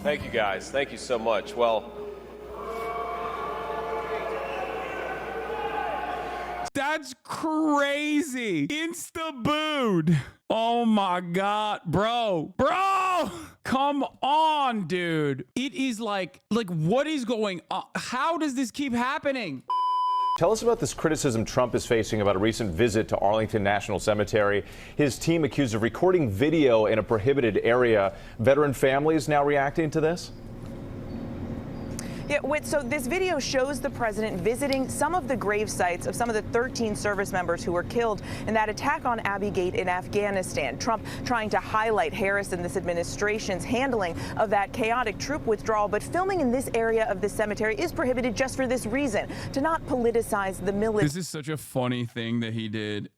Thank you, guys. Thank you so much. Well, that's crazy. Insta-booed. Oh my God, bro. Come on, dude. It is like what is going on? How does this keep happening? Tell us about this criticism Trump is facing about a recent visit to Arlington National Cemetery. His team accused of recording video in a prohibited area. Veteran families now reacting to this? Yeah, so this video shows the president visiting some of the grave sites of some of the 13 service members who were killed in that attack on Abbey Gate in Afghanistan. Trump trying to highlight Harris and this administration's handling of that chaotic troop withdrawal. But filming in this area of the cemetery is prohibited just for this reason, to not politicize the military. This is such a funny thing that he did.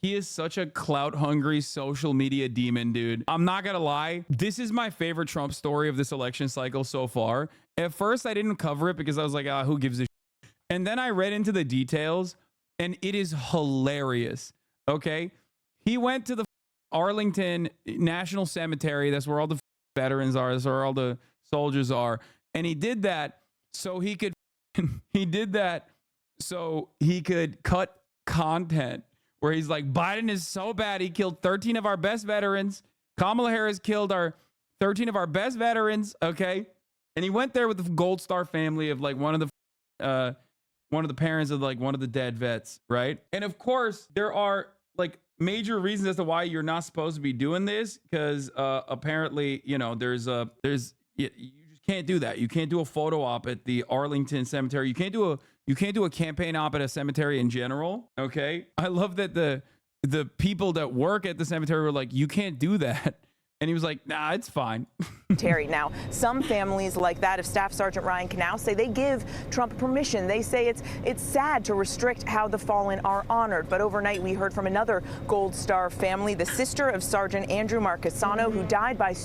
He is such a clout-hungry social media demon, dude. I'm not gonna lie. This is my favorite Trump story of this election cycle so far. At first, I didn't cover it because I was like, who gives a shit? And then I read into the details, and it is hilarious, okay? He went to the Arlington National Cemetery. That's where all the veterans are. That's where all the soldiers are. And he did that so he could, cut content where he's like, Biden is so bad, he killed 13 of our best veterans. Kamala Harris killed 13 of our best veterans, okay? And he went there with the Gold Star family of like one of the parents of like one of the dead vets, right? And of course, there are like major reasons as to why you're not supposed to be doing this, because apparently, you know, you just can't do that. You can't do a photo op at the Arlington Cemetery. You can't do a campaign op at a cemetery in general. Okay. I love that the people that work at the cemetery were like, you can't do that. And he was like, nah, it's fine. Terry, now, some families like that of Staff Sergeant Ryan Knauss say they give Trump permission. They say it's sad to restrict how the fallen are honored. But overnight, we heard from another Gold Star family, the sister of Sergeant Andrew Marcassano, who died by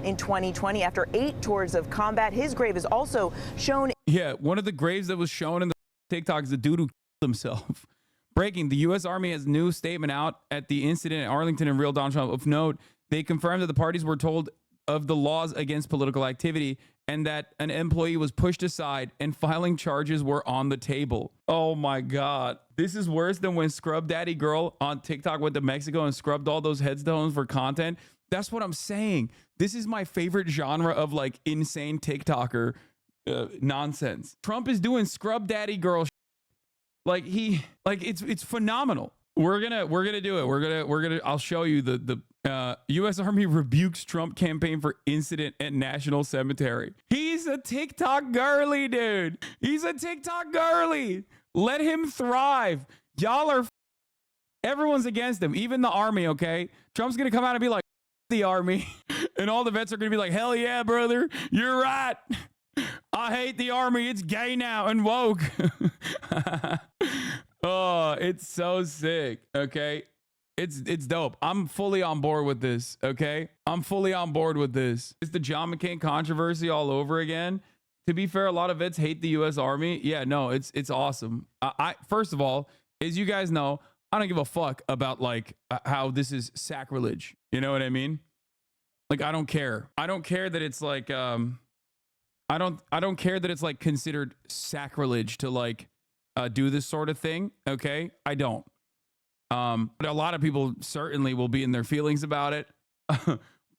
in 2020 after 8 tours of combat. His grave is also shown. Yeah, one of the graves that was shown in the TikTok is the dude who killed himself. Breaking, the U.S. Army has a new statement out at the incident in Arlington and real Donald Trump. Of note, they confirmed that the parties were told of the laws against political activity and that an employee was pushed aside and filing charges were on the table. Oh my God. This is worse than when Scrub Daddy Girl on TikTok went to Mexico and scrubbed all those headstones for content. That's what I'm saying. This is my favorite genre of like insane TikToker nonsense. Trump is doing Scrub Daddy Girl it's phenomenal. We're gonna do it. I'll show you the U.S. Army rebukes Trump campaign for incident at National Cemetery. He's a TikTok girly, dude. He's a TikTok girly. Let him thrive. Y'all are everyone's against him, even the Army. Okay, Trump's gonna come out and be like, the Army, and all the vets are gonna be like, hell yeah, brother, you're right. I hate the Army. It's gay now and woke. Oh, it's so sick. Okay. It's dope. I'm fully on board with this. Okay. I'm fully on board with this. It's the John McCain controversy all over again. To be fair, a lot of vets hate the U.S. Army. Yeah, no, it's awesome. I first of all, as you guys know, I don't give a fuck about like how this is sacrilege. You know what I mean? Like, I don't care. I don't care that it's like, I don't care that it's like considered sacrilege to like do this sort of thing. Okay. I don't. But a lot of people certainly will be in their feelings about it.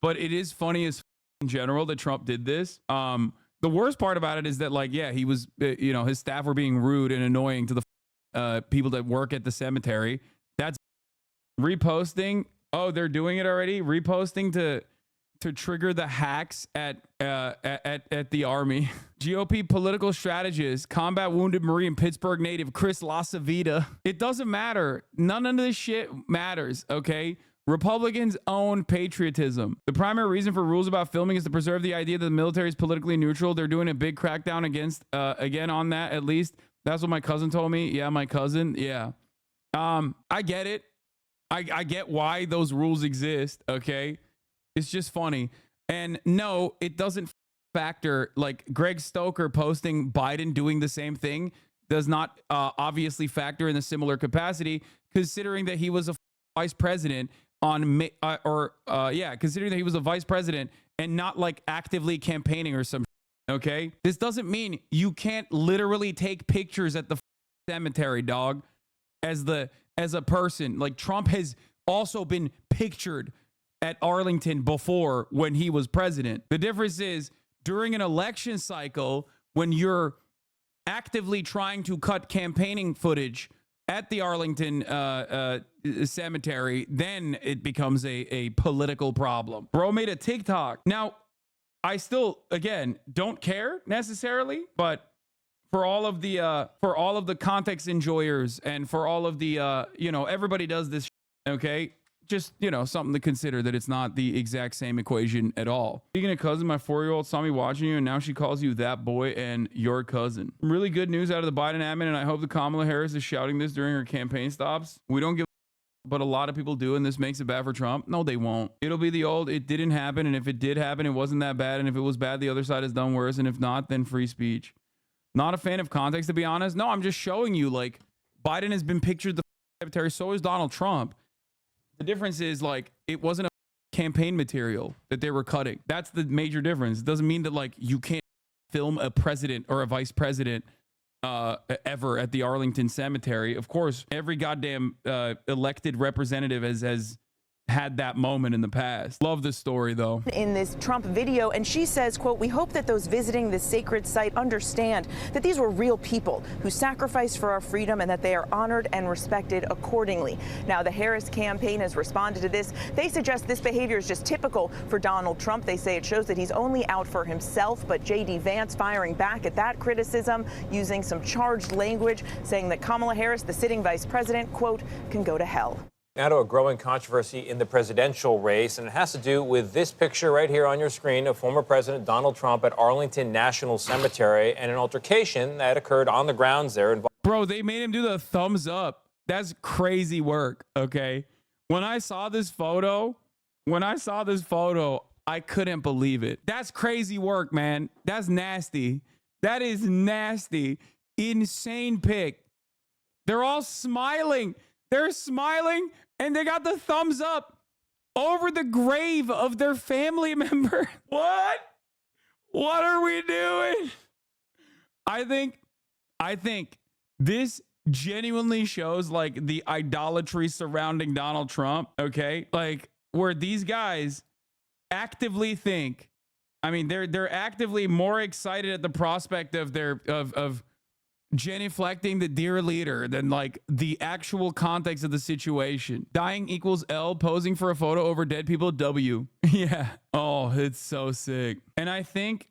But it is funny as in general that Trump did this. The worst part about it is that like, yeah, he was, his staff were being rude and annoying to the people that work at the cemetery. That's reposting. Oh, they're doing it already. Reposting to trigger the hacks at the Army. GOP political strategist, combat wounded Marine, Pittsburgh native Chris LaCivita. It doesn't matter. None of this shit matters, okay? Republicans own patriotism. The primary reason for rules about filming is to preserve the idea that the military is politically neutral. They're doing a big crackdown against, again, on that, at least. That's what my cousin told me. Yeah, my cousin. Yeah. I get it. I get why those rules exist, okay? It's just funny. And no, it doesn't factor. Like Greg Stoker posting Biden doing the same thing does not obviously factor in a similar capacity, considering that he was a vice president considering that he was a vice president and not like actively campaigning or some shit, okay? This doesn't mean you can't literally take pictures at the cemetery, dog, as a person. Like, Trump has also been pictured at Arlington before when he was president. The difference is during an election cycle, when you're actively trying to cut campaigning footage at the Arlington cemetery, then it becomes a political problem. Bro made a TikTok. Now, I still, again, don't care necessarily, but for all of the context enjoyers and for all of the everybody does this, okay? Just, something to consider, that it's not the exact same equation at all. Speaking of cousin, my 4-year-old saw me watching you, and now she calls you that boy and your cousin. Really good news out of the Biden admin, and I hope that Kamala Harris is shouting this during her campaign stops. We don't give a but a lot of people do, and this makes it bad for Trump. No, they won't. It'll be the old, it didn't happen, and if it did happen, it wasn't that bad, and if it was bad, the other side has done worse, and if not, then free speech. Not a fan of context, to be honest. No, I'm just showing you, like, Biden has been pictured the secretary, so is Donald Trump. The difference is, like, it wasn't a campaign material that they were cutting. That's the major difference. It doesn't mean that, like, you can't film a president or a vice president ever at the Arlington Cemetery. Of course, every goddamn elected representative has had that moment in the past. Love this story, though. In this Trump video, and she says, quote, "We hope that those visiting this sacred site understand that these were real people who sacrificed for our freedom and that they are honored and respected accordingly." Now, the Harris campaign has responded to this. They suggest this behavior is just typical for Donald Trump. They say it shows that he's only out for himself, but JD Vance firing back at that criticism, using some charged language, saying that Kamala Harris, the sitting vice president, quote, "can go to hell." Now to a growing controversy in the presidential race, and it has to do with this picture right here on your screen of former President Donald Trump at Arlington National Cemetery and an altercation that occurred on the grounds there. Bro, they made him do the thumbs up. That's crazy work, okay? When I saw this photo, I couldn't believe it. That's crazy work, man. That's nasty. That is nasty. Insane pic. They're all smiling. They're smiling, and they got the thumbs up over the grave of their family member. What? What are we doing? I think this genuinely shows, like, the idolatry surrounding Donald Trump, okay? Like, where these guys actively think, I mean, they're actively more excited at the prospect of of genuflecting the dear leader than, like, the actual context of the situation. Dying equals L, posing for a photo over dead people W. Yeah. Oh, it's so sick. And I think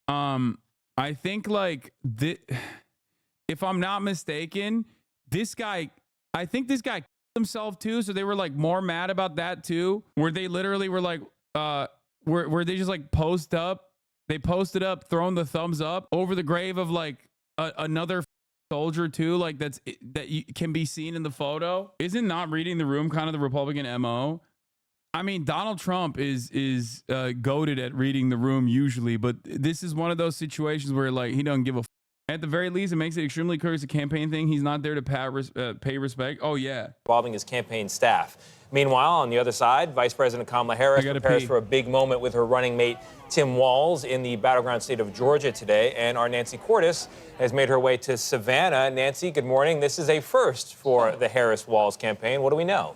like, if I'm not mistaken, I think this guy killed himself too. So they were, like, more mad about that too, where they literally were like, where they just, like, they posted up, throwing the thumbs up over the grave of, like, another soldier too, like, that can be seen in the photo. Isn't not reading the room kind of the Republican MO? I mean, Donald Trump is goated at reading the room usually, but this is one of those situations where, like, he doesn't give a at the very least. It makes it extremely clear it's a campaign thing. He's not there to pay respect. Oh yeah, involving his campaign staff. Meanwhile, on the other side, Vice President Kamala Harris prepares for a big moment with her running mate Tim Walz in the battleground state of Georgia today, and our Nancy Cordes has made her way to Savannah. Nancy, good morning. This is a first for the Harris-Walz campaign. What do we know?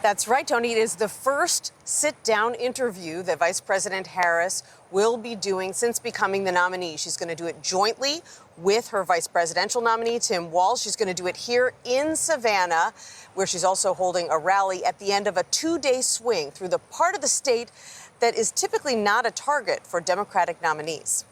That's right, Tony. It is the first sit-down interview that Vice President Harris will be doing since becoming the nominee. She's going to do it jointly with her vice presidential nominee, Tim Walz. She's going to do it here in Savannah, where she's also holding a rally at the end of a 2-day swing through the part of the state that is typically not a target for Democratic nominees.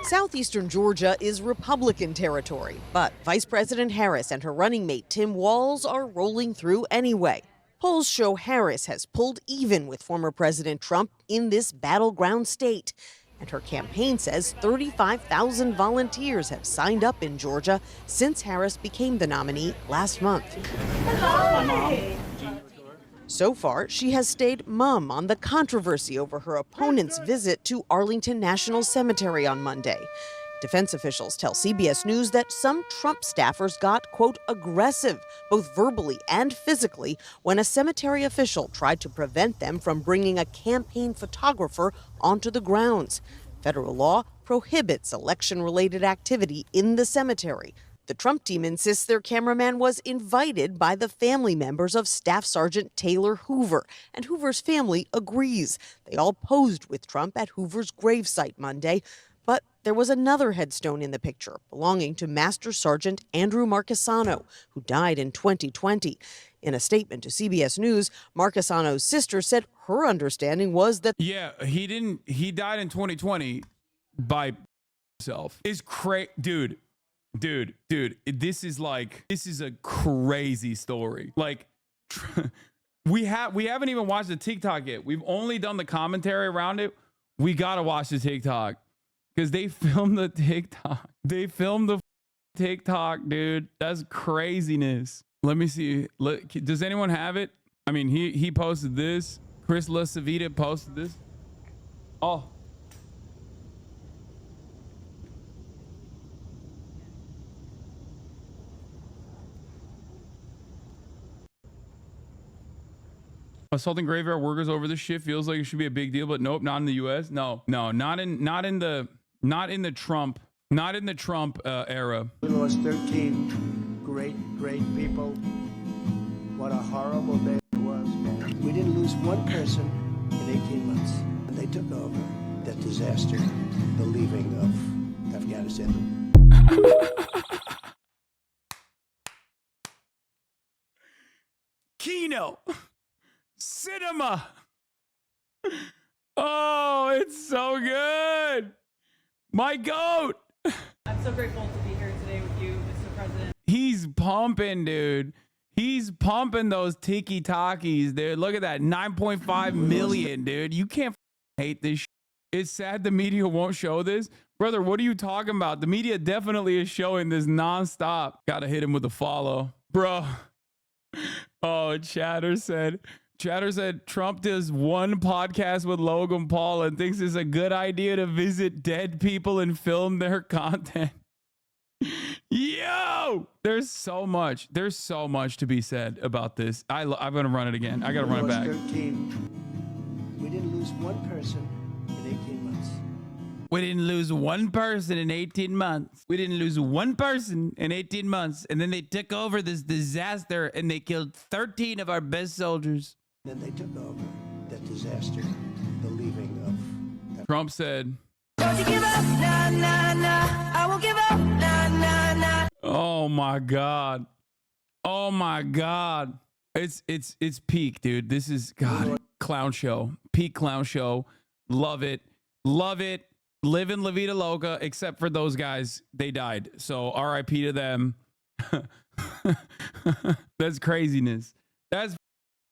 Southeastern Georgia is Republican territory, but Vice President Harris and her running mate Tim Walz are rolling through anyway. Polls show Harris has pulled even with former President Trump in this battleground state. And her campaign says 35,000 volunteers have signed up in Georgia since Harris became the nominee last month. Hello. So far, she has stayed mum on the controversy over her opponent's visit to Arlington National Cemetery on Monday. Defense officials tell CBS News that some Trump staffers got, quote, aggressive, both verbally and physically, when a cemetery official tried to prevent them from bringing a campaign photographer onto the grounds. Federal law prohibits election-related activity in the cemetery. The Trump team insists their cameraman was invited by the family members of Staff Sergeant Taylor Hoover, and Hoover's family agrees. They all posed with Trump at Hoover's gravesite Monday. But there was another headstone in the picture belonging to Master Sergeant Andrew Marchesano, who died in 2020. In a statement to CBS News, Marchesano's sister said her understanding was that... Yeah, he died in 2020 by himself. Is crazy. Dude, this is a crazy story. Like, we haven't even watched the TikTok yet. We've only done the commentary around it. We gotta watch the TikTok because they filmed the TikTok. They filmed the TikTok, dude. That's craziness. Let me see. Does anyone have it? I mean, he posted this. Chris LaCivita posted this. Oh. Assaulting graveyard workers over the shift feels like it should be a big deal, but nope, not in the U.S. No, not in the Trump era. We lost 13 great people. What a horrible day it was. We didn't lose one person in 18 months, and they took over that disaster, the leaving of Afghanistan. Kino. Cinema. Oh, it's so good. My goat. I'm so grateful to be here today with you, Mr. President. He's pumping, dude. He's pumping those tiki-takis, dude. Look at that. 9.5 million, dude. You can't hate this shit. It's sad the media won't show this. Brother, what are you talking about? The media definitely is showing this nonstop. Gotta hit him with a follow. Bro. Oh, Chatter said Trump does one podcast with Logan Paul and thinks it's a good idea to visit dead people and film their content. Yo, there's so much to be said about this. I'm gonna run it again. I gotta run it back. 13. We didn't lose one person in 18 months. We didn't lose one person in 18 months. We didn't lose one person in 18 months. And then they took over this disaster and they killed 13 of our best soldiers. Then they took over that disaster, the leaving of... Trump said, "Don't you give up, nah, nah, nah. I won't give up, nah, nah, nah." oh my God. Oh my God. It's peak, dude. This is, God, clown show. Peak clown show. Love it. Love it. Live in La Vida Loca, except for those guys. They died. So RIP to them. That's craziness. That's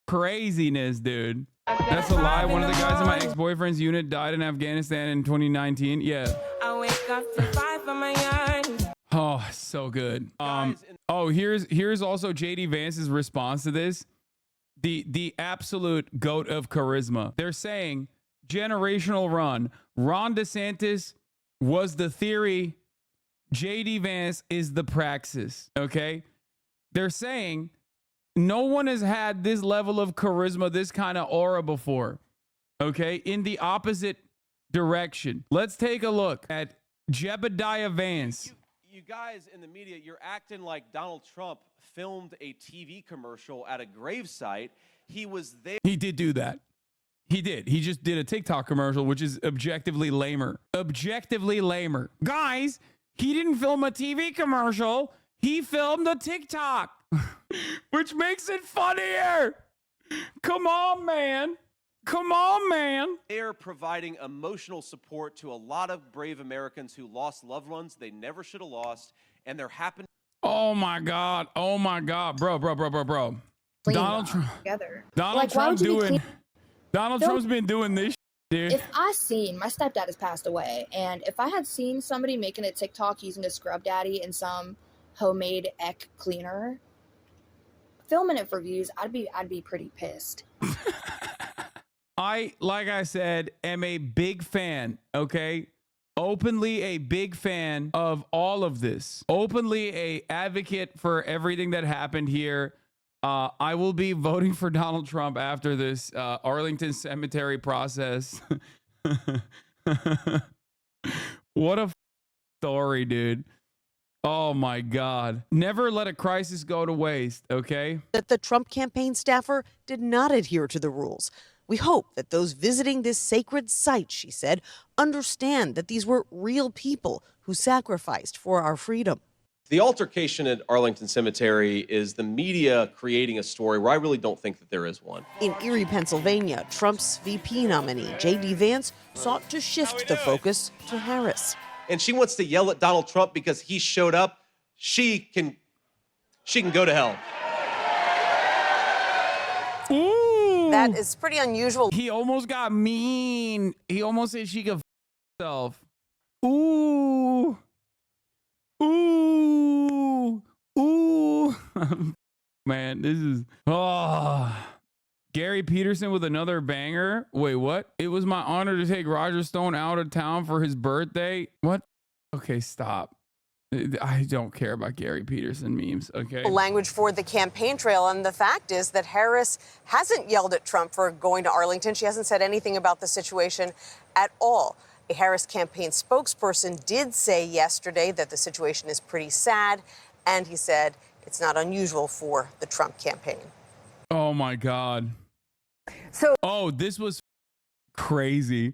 craziness, dude. That's a lie. One of the guys in my ex-boyfriend's unit died in Afghanistan in 2019. Yeah. I wake up to 5 for my yarn. Oh, so good. Oh, here's also JD Vance's response to this. The absolute goat of charisma. They're saying generational run. Ron DeSantis was the theory. JD Vance is the praxis. Okay. They're saying no one has had this level of charisma, this kind of aura before. Okay. In the opposite direction. Let's take a look at Jebediah Vance. You guys in the media, you're acting like Donald Trump filmed a TV commercial at a gravesite. He was there. He did do that. He did. He just did a TikTok commercial, which is objectively lamer. Objectively lamer. Guys, he didn't film a TV commercial. He filmed a TikTok, which makes it funnier. Come on, man. Come on, man. They're providing emotional support to a lot of brave Americans who lost loved ones they never should have lost, and they're happening. Oh my God. Oh my God. Bro. Donald Trump. Donald Trump's been doing this, dude. If I seen, my stepdad has passed away, and if I had seen somebody making a TikTok using a scrub daddy and some homemade Eck cleaner, filming it for views, I'd be pretty pissed. Like I said, am a big fan, okay, openly a big fan of all of this, openly a advocate for everything that happened here. I will be voting for Donald Trump after this Arlington Cemetery process. What a story, dude. Oh my God. Never let a crisis go to waste, okay? That the Trump campaign staffer did not adhere to the rules. We hope that those visiting this sacred site, she said, understand that these were real people who sacrificed for our freedom. The altercation at Arlington Cemetery is the media creating a story where I really don't think that there is one. In Erie, Pennsylvania, Trump's VP nominee, JD Vance, sought to shift the focus to Harris. And she wants to yell at Donald Trump because he showed up. She can go to hell. Ooh. That is pretty unusual. He almost got mean. He almost said she could herself. Ooh. Ooh. Ooh. Man, this is... Oh. Gary Peterson with another banger. Wait, what? It was my honor to take Roger Stone out of town for his birthday. What? Okay, stop. I don't care about Gary Peterson memes, okay? Language for the campaign trail, and the fact is that Harris hasn't yelled at Trump for going to Arlington. She hasn't said anything about the situation at all. A Harris campaign spokesperson did say yesterday that the situation is pretty sad, and he said it's not unusual for the Trump campaign. Oh my God. Oh, this was crazy.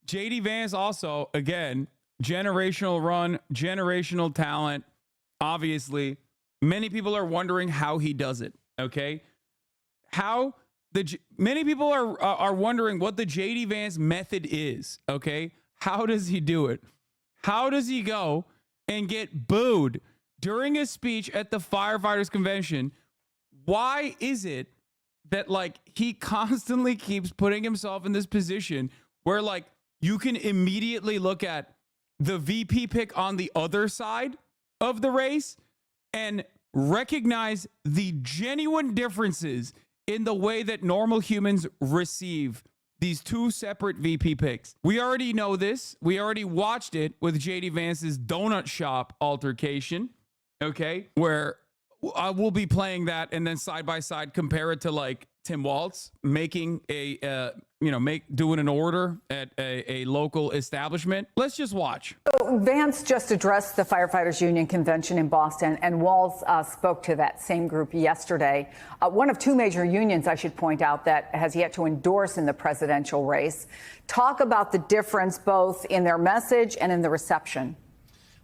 JD Vance also, again, generational run, generational talent. Obviously, many people are wondering how he does it. Okay, many people are wondering what the JD Vance method is. Okay, how does he do it? How does he go and get booed during a speech at the firefighters convention? Why is it that like he constantly keeps putting himself in this position where like you can immediately look at the VP pick on the other side of the race and recognize the genuine differences in the way that normal humans receive these two separate VP picks? We already know this. We already watched it with JD Vance's donut shop altercation, okay, where I will be playing that and then side by side compare it to like Tim Walz making a doing an order at a local establishment. Let's just watch. So Vance just addressed the firefighters union convention in Boston, and Walz spoke to that same group yesterday. One of two major unions, I should point out, that has yet to endorse in the presidential race. Talk about the difference both in their message and in the reception.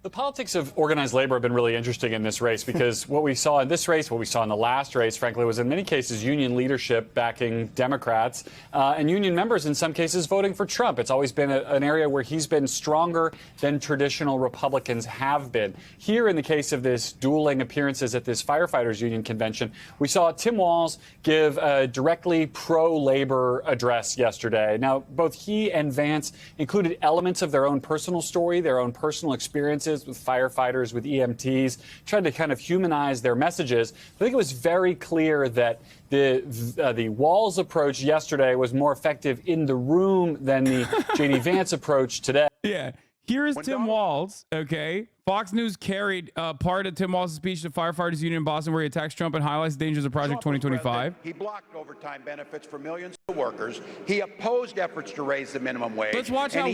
The politics of organized labor have been really interesting in this race because what we saw in this race, what we saw in the last race, frankly, was in many cases union leadership backing Democrats and union members in some cases voting for Trump. It's always been an area where he's been stronger than traditional Republicans have been. Here, in the case of this dueling appearances at this firefighters union convention, we saw Tim Walz give a directly pro-labor address yesterday. Now, both he and Vance included elements of their own personal story, their own personal experiences with firefighters, with EMTs, tried to kind of humanize their messages. I think it was very clear that the Walz approach yesterday was more effective in the room than the JD Vance approach today. Yeah. Here is Tim Walz, okay? Fox News carried part of Tim Walz's speech to Firefighters Union in Boston where he attacks Trump and highlights the dangers of Project 2025. He blocked overtime benefits for millions of workers. He opposed efforts to raise the minimum wage. Let's watch how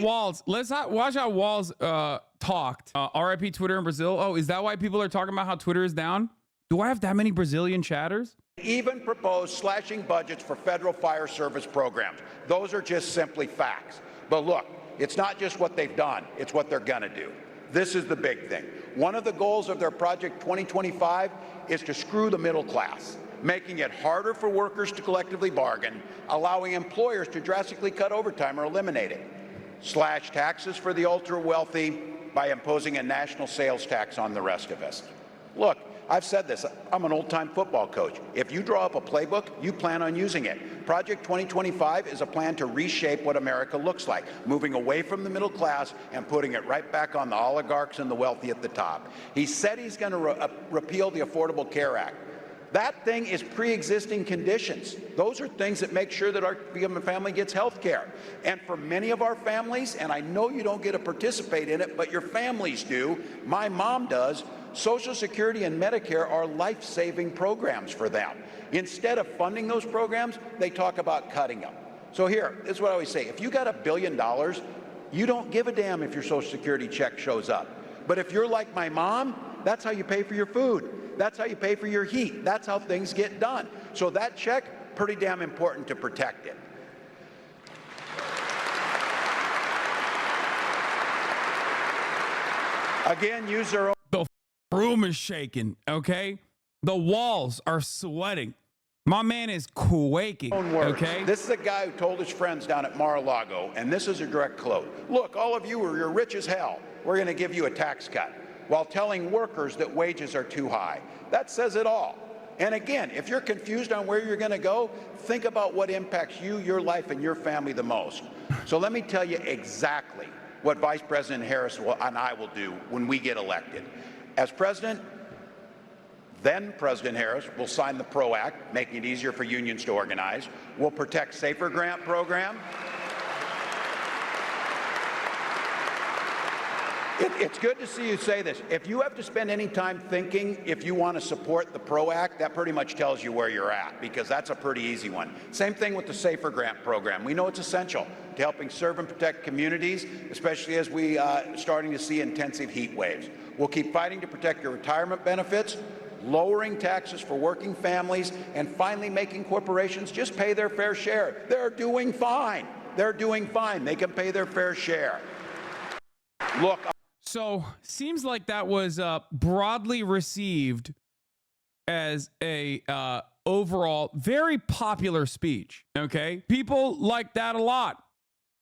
Walz talked. RIP Twitter in Brazil. Oh, is that why people are talking about how Twitter is down? Do I have that many Brazilian chatters? Even proposed slashing budgets for federal fire service programs. Those are just simply facts. But look, it's not just what they've done, it's what they're going to do. This is the big thing. One of the goals of their Project 2025 is to screw the middle class, making it harder for workers to collectively bargain, allowing employers to drastically cut overtime or eliminate it, slash taxes for the ultra-wealthy by imposing a national sales tax on the rest of us. Look, I've said this, I'm an old-time football coach. If you draw up a playbook, you plan on using it. Project 2025 is a plan to reshape what America looks like, moving away from the middle class and putting it right back on the oligarchs and the wealthy at the top. He said he's going to repeal the Affordable Care Act. That thing is pre-existing conditions. Those are things that make sure that our family gets health care. And for many of our families, and I know you don't get to participate in it, but your families do, my mom does, Social Security and Medicare are life-saving programs for them. Instead of funding those programs, they talk about cutting them. So here, this is what I always say. If you got $1 billion, you don't give a damn if your Social Security check shows up. But if you're like my mom, that's how you pay for your food. That's how you pay for your heat. That's how things get done. So that check, pretty damn important to protect it. Again, use their own. The room is shaking, okay? The walls are sweating. My man is quaking, okay? This is a guy who told his friends down at Mar-a-Lago, and this is a direct quote. Look, all of you you're rich as hell. We're going to give you a tax cut, while telling workers that wages are too high. That says it all. And again, if you're confused on where you're going to go, think about what impacts you, your life, and your family the most. So let me tell you exactly what Vice President Harris and I will do when we get elected. As president, then President Harris will sign the PRO Act, making it easier for unions to organize. We'll protect SAFER grant program. It's good to see you say this. If you have to spend any time thinking if you want to support the PRO Act, that pretty much tells you where you're at, because that's a pretty easy one. Same thing with the SAFER grant program. We know it's essential to helping serve and protect communities, especially as we starting to see intensive heat waves. We'll keep fighting to protect your retirement benefits, lowering taxes for working families, and finally making corporations just pay their fair share. They're doing fine. They're doing fine. They can pay their fair share. Look. So seems like that was broadly received as a overall very popular speech. Okay, people like that a lot.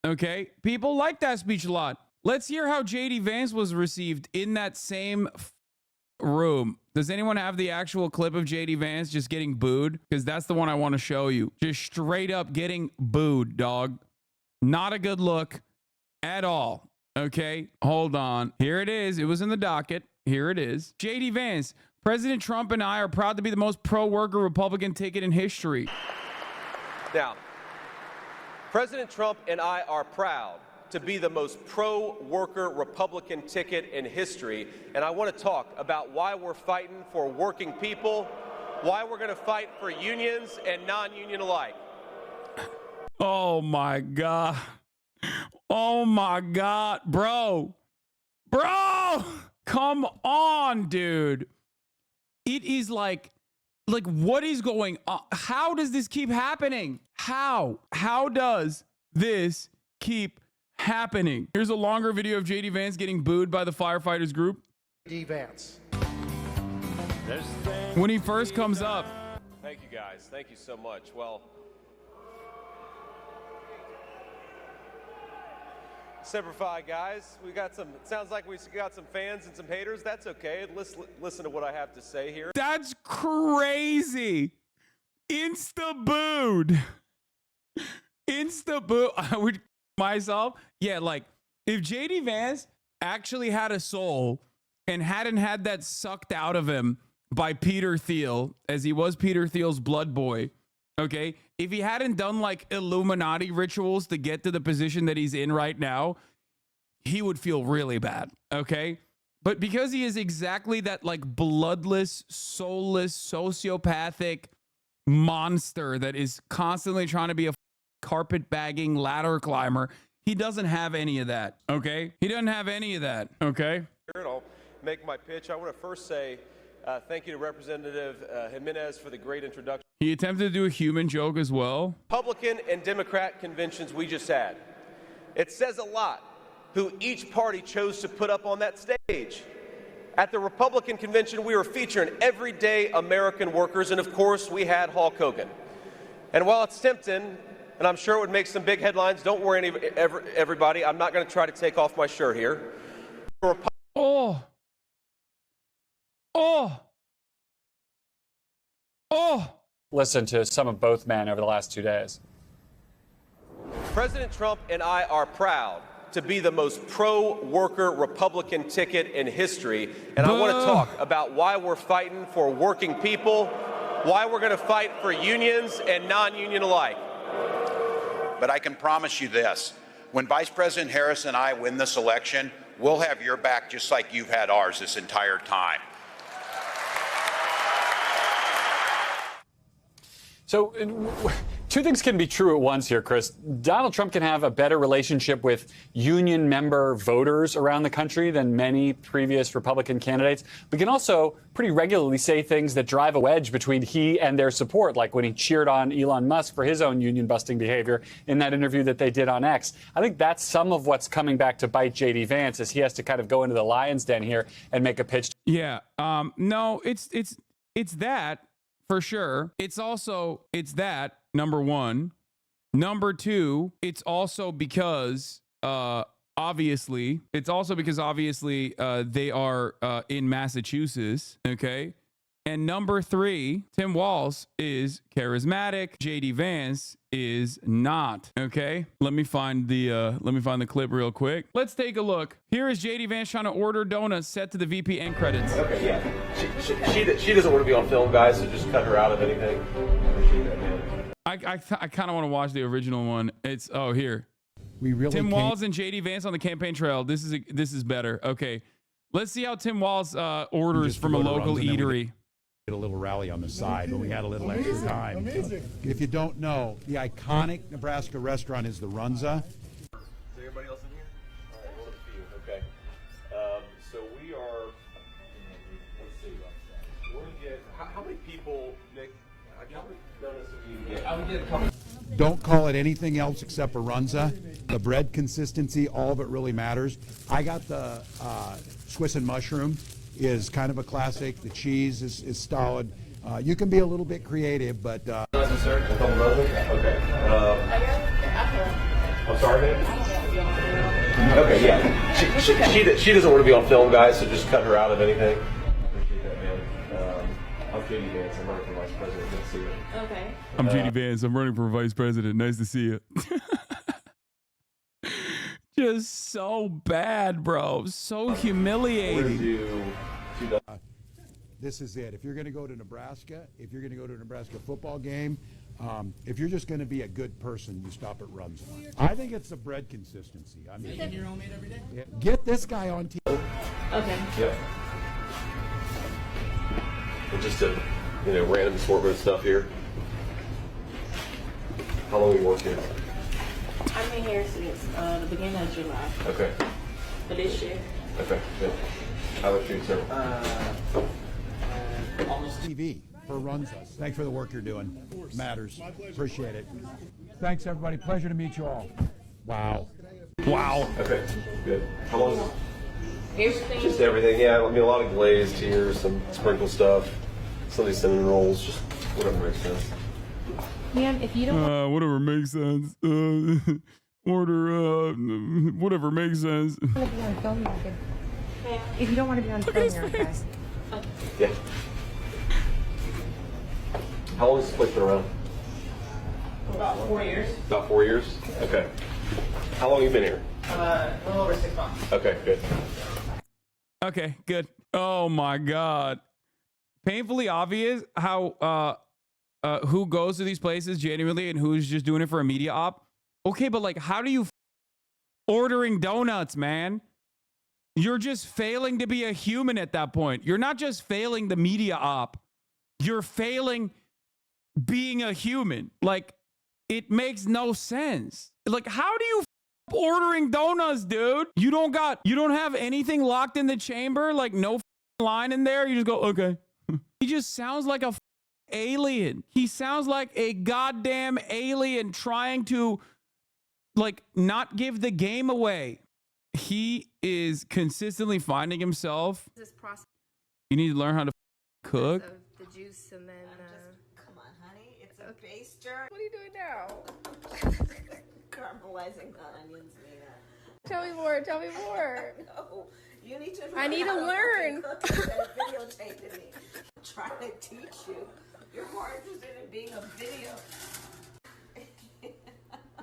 Okay, people like that speech a lot. Let's hear how JD Vance was received in that same room. Does anyone have the actual clip of JD Vance just getting booed? Because that's the one I want to show you. Just straight up getting booed, dog. Not a good look at all. Okay, hold on. Here it is. It was in the docket. Here it is. JD Vance, President Trump and I are proud to be the most pro-worker Republican ticket in history. Now, President Trump and I are proud to be the most pro-worker Republican ticket in history. And I want to talk about why we're fighting for working people, why we're going to fight for unions and non-union alike. Oh, my God. Oh my God, bro, come on, dude. It is like what is going on? How does this keep happening? How does this keep happening? Here's a longer video of JD Vance getting booed by the firefighters group. JD Vance. When he first comes up. Thank you guys. Thank you so much. Well, Semper Fi, guys. We got some, it sounds like we got some fans and some haters. That's okay. Listen to what I have to say here. That's crazy. Insta-booed. Insta-boo. I would myself. Yeah, like if JD Vance actually had a soul and hadn't had that sucked out of him by Peter Thiel, as he was Peter Thiel's blood boy, okay? If he hadn't done like Illuminati rituals to get to the position that he's in right now, he would feel really bad, okay? But because he is exactly that like bloodless, soulless, sociopathic monster that is constantly trying to be a carpet-bagging ladder climber, he doesn't have any of that, okay? He doesn't have any of that, okay? I'll make my pitch. I want to first say thank you to Representative Jimenez for the great introduction. He attempted to do a human joke as well. Republican and Democrat conventions we just had. It says a lot who each party chose to put up on that stage. At the Republican convention, we were featuring everyday American workers, and of course, we had Hulk Hogan. And while it's tempting, and I'm sure it would make some big headlines, don't worry, everybody, I'm not going to try to take off my shirt here. Oh. Listen to some of both men over the last 2 days. President Trump and I are proud to be the most pro-worker Republican ticket in history. And I want to talk about why we're fighting for working people, why we're going to fight for unions and non-union alike. But I can promise you this, when Vice President Harris and I win this election, we'll have your back just like you've had ours this entire time. So two things can be true at once here, Chris. Donald Trump can have a better relationship with union member voters around the country than many previous Republican candidates, but can also pretty regularly say things that drive a wedge between he and their support, like when he cheered on Elon Musk for his own union-busting behavior in that interview that they did on X. I think that's some of what's coming back to bite JD Vance, as he has to kind of go into the lion's den here and make a pitch. Yeah. No, it's that. For sure. It's that, number one. Number two, it's also because obviously they are in Massachusetts, okay? And number three, Tim Walz is charismatic. JD Vance is not, okay? Let me find the clip real quick. Let's take a look. Here is JD Vance trying to order donuts set to the VP end credits. Okay, yeah. She doesn't want to be on film, guys, so just cut her out of anything. Appreciate that, man. I kind of want to watch the original one. It's here. We really Tim Walz and JD Vance on the campaign trail. This is better. Okay. Let's see how Tim Walz orders from a local eatery. A little rally on the side, but we had a little extra time. Amazing. If you don't know, the iconic Nebraska restaurant is the Runza. Is there anybody else in here? All right, one of the few. Okay. So we are. Let's see. We're gonna get. How many people, Nick? How many donuts do we get? I would get a couple. Don't call it anything else except a Runza. The bread consistency, all of it really matters. I got the Swiss and mushroom. Is kind of a classic. The cheese is solid. You can be a little bit creative, but. Okay. I'm sorry, man. Okay, yeah. She doesn't want to be on film, guys, so just cut her out of anything. Appreciate that, man. I'm JD Vance. I'm running for vice president. Good to see you. Okay. I'm JD Vance. I'm running for vice president. Nice to see you. Just so bad, bro. So humiliating. This is it. If you're going to go to Nebraska, if you're going to go to a Nebraska football game, if you're just going to be a good person, you stop at Runza. I think it's the bread consistency. I mean, making your own made every day. Yeah. Get this guy on TV. Okay. Yep. And just a random assortment of stuff here. How long have you worked here? I've been here since the beginning of July. Okay. For this year. Okay, good. How about you, sir? Almost TV for Runza. Thanks for the work you're doing. Matters. Appreciate it. Thanks, everybody. Pleasure to meet you all. Wow. Wow. Okay, good. How long is it? Everything. Just everything, yeah. I mean, a lot of glazed here, some sprinkle stuff, some of these cinnamon rolls, just whatever makes sense. Ma'am, if you don't whatever makes sense. Order whatever makes sense. want to be on film, you're good. If you don't want to be on film, you're okay. Yeah. How long has this place been around? About 4 years. About 4 years? Okay. How long have you been here? A little over 6 months. Okay, good. Okay, good. Oh my God. Painfully obvious how who goes to these places genuinely and who's just doing it for a media op. Okay, but like, how do you ordering donuts, man? You're just failing to be a human at that point. You're not just failing the media op. You're failing being a human. Like, it makes no sense. Like, how do you ordering donuts, dude? You don't have anything locked in the chamber? Like, no line in there? You just go, okay. He just sounds like a alien. He sounds like a goddamn alien trying to, like, not give the game away. He is consistently finding himself. This process. You need to learn how to cook. Of the juice and then. Come on, honey. It's a baster. What are you doing now? Caramelizing the onions, Nina. Tell me more. Tell me more. No, you need to. I need to learn. Videotaping me. I'm trying to teach you. You're more interested in being a video.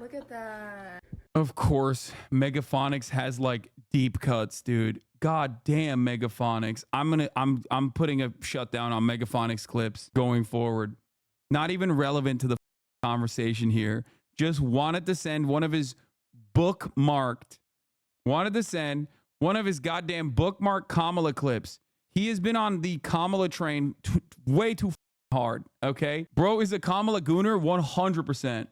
Look at that. Of course, Megaphonics has like deep cuts, dude. goddamn Megaphonics. I'm putting a shutdown on Megaphonics clips going forward. Not even relevant to the conversation here. Just wanted to send one of his bookmarked bookmarked Kamala clips. He has been on the Kamala train way too hard, okay? Bro is a Kamala gooner 100%.